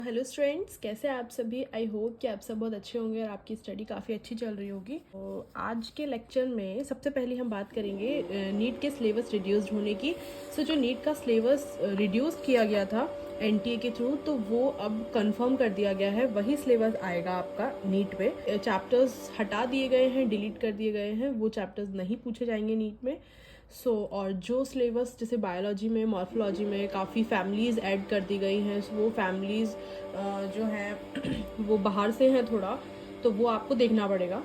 Hello students, कैसे हैं आप सभी। आई होप कि आप सब बहुत अच्छे होंगे और आपकी स्टडी काफ़ी अच्छी चल रही होगी। तो आज के लेक्चर में सबसे पहले हम बात करेंगे नीट के सिलेबस रिड्यूस्ड होने की। जो नीट का सिलेबस रिड्यूस किया गया था एनटीए के थ्रू, तो वो अब कंफर्म कर दिया गया है। वही सिलेबस आएगा आपका नीट पे। चैप्टर्स हटा दिए गए हैं, डिलीट कर दिए गए हैं, वो चैप्टर्स नहीं पूछे जाएंगे नीट में। और जो सिलेबस जैसे बायोलॉजी में, मॉर्फोलॉजी में काफ़ी फैमिलीज़ ऐड कर दी गई हैं, वो फैमिलीज़ जो हैं वो बाहर से हैं थोड़ा, तो वो आपको देखना पड़ेगा।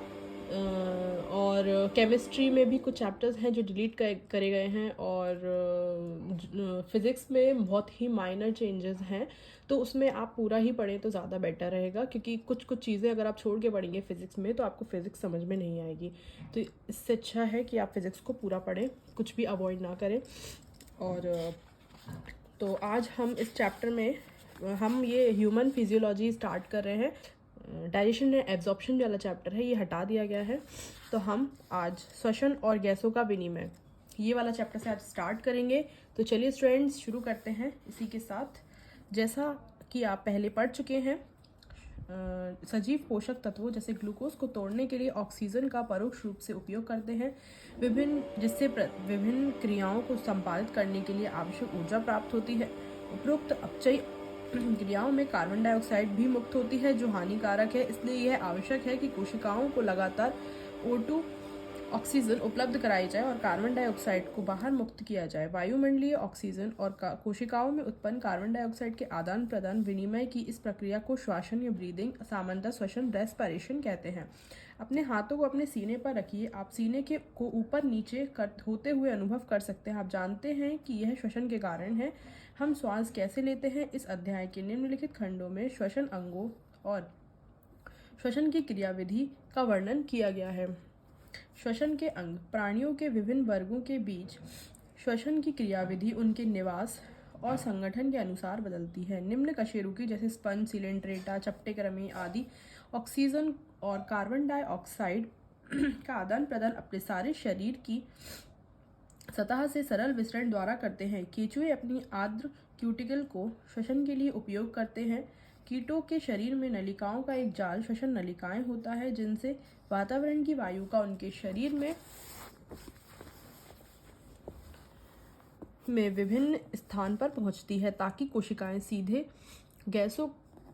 और केमिस्ट्री में भी कुछ चैप्टर्स हैं जो डिलीट करे गए हैं, और फिज़िक्स में बहुत ही माइनर चेंजेस हैं, तो उसमें आप पूरा ही पढ़ें तो ज़्यादा बेटर रहेगा, क्योंकि कुछ कुछ चीज़ें अगर आप छोड़ के पढ़ेंगे फिज़िक्स में तो आपको फ़िज़िक्स समझ में नहीं आएगी। तो इससे अच्छा है कि आप फिज़िक्स को पूरा पढ़ें, कुछ भी अवॉइड ना करें। और तो आज हम इस चैप्टर में हम ये ह्यूमन फिजियोलॉजी स्टार्ट कर रहे हैं। डाइजेशन एंड एब्जॉर्प्शन वाला चैप्टर है, ये हटा दिया गया है। तो हम आज श्वसन और गैसों का विनिमय, ये वाला चैप्टर से आज स्टार्ट करेंगे। तो चलिए स्टूडेंट्स, शुरू करते हैं इसी के साथ। जैसा कि आप पहले पढ़ चुके हैं, सजीव पोषक तत्वों जैसे ग्लूकोज को तोड़ने के लिए ऑक्सीजन का परोक्ष रूप से उपयोग करते हैं, विभिन्न क्रियाओं को संपादित करने के लिए आवश्यक ऊर्जा प्राप्त होती है। उपरोक्त अपचयी क्रियाओं में कार्बन डाइऑक्साइड भी मुक्त होती है, जो हानिकारक है। इसलिए यह आवश्यक है कि कोशिकाओं को लगातार O2 ऑक्सीजन उपलब्ध कराई जाए और कार्बन डाइऑक्साइड को बाहर मुक्त किया जाए। वायुमंडलीय ऑक्सीजन और कोशिकाओं में उत्पन्न कार्बन डाइऑक्साइड के आदान प्रदान विनिमय की इस प्रक्रिया को श्वसन या ब्रीदिंग, सामान्यतः श्वसन रेस्पिरेशन कहते हैं। अपने हाथों को अपने सीने पर रखिए। आप सीने को ऊपर नीचे होते हुए अनुभव कर सकते हैं। आप जानते हैं कि यह श्वसन के कारण है। हम श्वास कैसे लेते हैं, इस अध्याय के निम्नलिखित खंडों में श्वसन अंगों और श्वसन की क्रियाविधि का वर्णन किया गया है। श्वसन के अंग, प्राणियों के विभिन्न वर्गों के बीच श्वसन की क्रियाविधि उनके निवास और संगठन के अनुसार बदलती है। निम्न कशेरुकी जैसे स्पंज, सिलेंट्रेटा, चपटे कृमि आदि ऑक्सीजन और कार्बन डाइऑक्साइड का आदान प्रदान अपने सारे शरीर की सतह से सरल विसरण द्वारा करते हैं। केंचुए अपनी आर्द्र क्यूटिकल को श्वसन के लिए उपयोग करते हैं। कीटों के शरीर में नलिकाओं का एक जाल श्वसन नलिकाएं होता है, जिनसे वातावरण की वायु का उनके शरीर में विभिन्न स्थान पर पहुंचती है, ताकि कोशिकाएं सीधे गैसों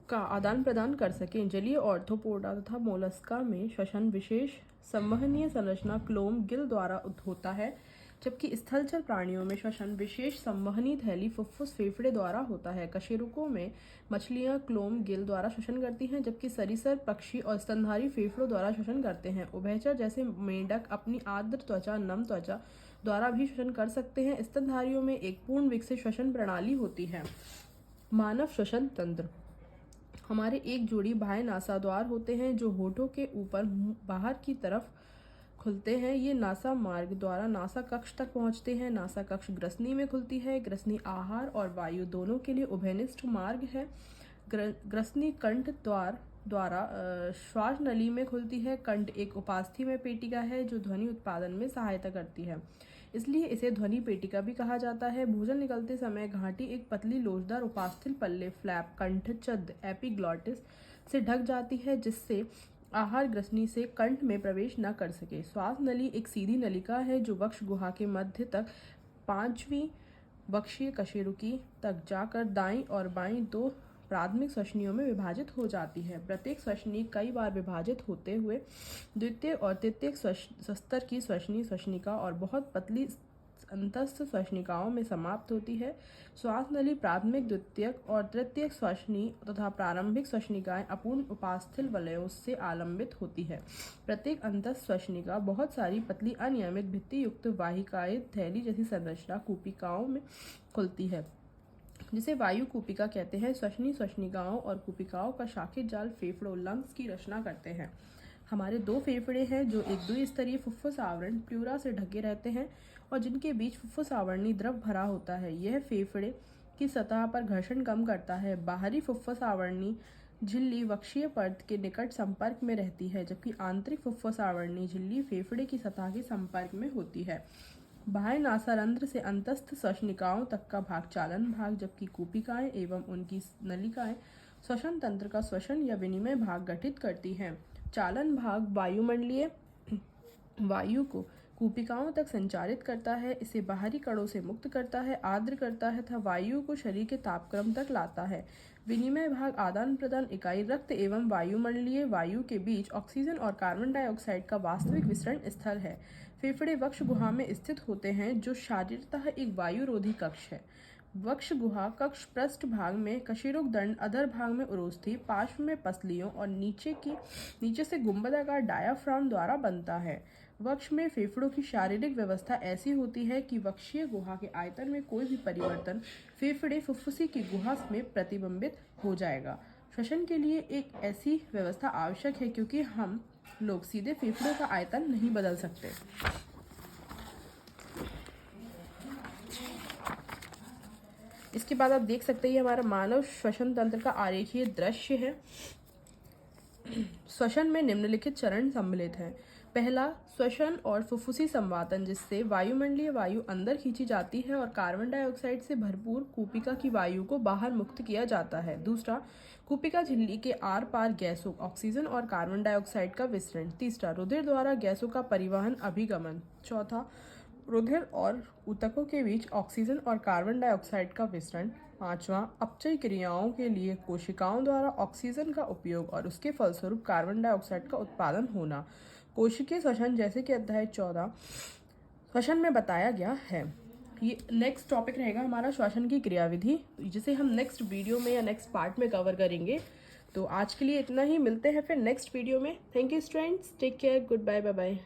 का आदान प्रदान कर सकें। जलीय ऑर्थोपोडा तथा मोलस्का में श्वसन विशेष संवहनीय संरचना क्लोम गिल द्वारा होता है, जबकि स्थलचर प्राणियों में श्वसन विशेष संवहनी थैली फुफ्फुस फेफड़े द्वारा होता है। कशेरुकों में मछलियां क्लोम गिल द्वारा श्वसन करती हैं, जबकि सरीसर, पक्षी और स्तनधारी फेफड़ों द्वारा श्वसन करते हैं। उभयचर जैसे मेंढक अपनी आर्द्र त्वचा, नम त्वचा द्वारा भी श्वसन कर सकते हैं। स्तनधारियों में एक पूर्ण विकसित श्वसन प्रणाली होती है। मानव श्वसन तंत्र, हमारे एक जोड़ी बाह्य नासाद्वार होते हैं जो होठों के ऊपर बाहर की तरफ खुलते हैं। ये नासा मार्ग द्वारा नासा कक्ष तक पहुंचते हैं। नासा कक्ष ग्रसनी में खुलती है। ग्रसनी आहार और वायु दोनों के लिए उभयनिष्ठ मार्ग है। ग्रसनी कंठ द्वारा श्वास नली में खुलती है। कंठ एक उपास्थि पेटिका है जो ध्वनि उत्पादन में सहायता करती है, इसलिए इसे ध्वनि पेटिका भी कहा जाता है। भोजन निकलते समय घाटी एक पतली लोचदार उपास्थि पल्ले फ्लैप कंठच्छद एपिग्लॉटिस से ढक जाती है, जिससे आहार ग्रसनी से कंठ में प्रवेश न कर सके। श्वास नली एक सीधी नलिका है जो वक्ष गुहा के मध्य तक 5वीं वक्षीय कशेरुकी तक जाकर दाईं और बाईं दो प्राथमिक श्वसनियों में विभाजित हो जाती है। प्रत्येक श्वसनी कई बार विभाजित होते हुए द्वितीय और तृतीय स्तर की श्वसनिका और बहुत पतली अंतस्थ श्वसनिकाओं में समाप्त होती है। श्वास नली प्राथमिक, द्वितीयक और तृतीयक श्वसनी तथा प्रारंभिक श्वसनिकाएं अपूर्ण उपास्थि वलयों से आलंबित होती है। प्रत्येक अंतस्थ श्वसनिका बहुत सारी पतली अनियमित भित्ति युक्त वाहिकाएं थैली जैसी संरचना कूपिकाओं में खुलती है, जिसे वायु कूपिका कहते हैं। श्वसनिकाओं और कूपिकाओं का शाखित जाल फेफड़ों लंग्स की रचना करते हैं। हमारे दो फेफड़े हैं जो एक द्विस्तरीय फुफ्फुस आवरण प्लूरा से ढके रहते हैं और जिनके बीच फुफ्फुस आवरणी द्रव भरा होता है। यह फेफड़े की सतह पर घर्षण कम करता है। बाहरी फुफ्फुस आवरणी झिल्ली वक्षीय पर्त के निकट संपर्क में रहती है, जबकि आंतरिक फुफ्फुस आवरणी झिल्ली फेफड़े की सतह के संपर्क में होती है। बाह्य नासारंध्र से अंतस्थ श्वसनिकाओं तक का भाग चालन भाग, जबकि कूपिकाएं एवं उनकी नलिकाएं श्वसन तंत्र का श्वसन या विनिमय भाग गठित करती है। चालन भाग वायुमंडलीय वायु को कूपिकाओं तक संचारित करता है, इसे बाहरी कणों से मुक्त करता है, आर्द्र करता है तथा वायु को शरीर के तापक्रम तक लाता है। विनिमय भाग आदान प्रदान इकाई रक्त एवं वायुमंडलीय वायु के बीच ऑक्सीजन और कार्बन डाइऑक्साइड का वास्तविक विसरण स्थल है। फेफड़े वक्ष गुहा में स्थित होते हैं, जो शारीरतः एक वायुरोधी कक्ष है। वक्ष गुहा कक्ष पृष्ठ भाग में कशेरुक दंड, अधर भाग में उरोस्थी, पार्श्व में पसलियों और नीचे से गुंबदाकार डायाफ्राम द्वारा बनता है। वक्ष में फेफड़ों की शारीरिक व्यवस्था ऐसी होती है कि वक्षीय गुहा के आयतन में कोई भी परिवर्तन फेफड़े फुफ्फुसी की गुहा में प्रतिबिंबित हो जाएगा। श्वसन के लिए एक ऐसी व्यवस्था आवश्यक है, क्योंकि हम लोग सीधे फेफड़ों का आयतन नहीं बदल सकते। इसके बाद आप देख सकते हैं, हमारा मानव श्वसन तंत्र का आरेखीय दृश्य है। श्वसन में निम्नलिखित चरण सम्मिलित हैं। पहला, श्वसन और फुफ्फुसी संवातन, जिससे वायुमंडलीय वायु अंदर खींची जाती है और कार्बन डाइऑक्साइड से भरपूर कूपिका की वायु को बाहर मुक्त किया जाता है। दूसरा, कूपिका झिल्ली के आर पार गैसों, ऑक्सीजन और कार्बन डाइऑक्साइड का विसरण। तीसरा, रुधिर द्वारा गैसों का परिवहन अभिगमन। चौथा, रुधिर और ऊतकों के बीच ऑक्सीजन और कार्बन डाइऑक्साइड का विसरण। पांचवा, अपचय क्रियाओं के लिए कोशिकाओं द्वारा ऑक्सीजन का उपयोग और उसके फलस्वरूप कार्बन डाइऑक्साइड का उत्पादन होना। कोशिकीय श्वसन, जैसे कि अध्याय 14 श्वसन में बताया गया है। ये नेक्स्ट टॉपिक रहेगा हमारा श्वसन की क्रियाविधि, जिसे हम नेक्स्ट वीडियो में या नेक्स्ट पार्ट में कवर करेंगे। तो आज के लिए इतना ही, मिलते हैं फिर नेक्स्ट वीडियो में। Thank you students, take care, good bye, bye bye.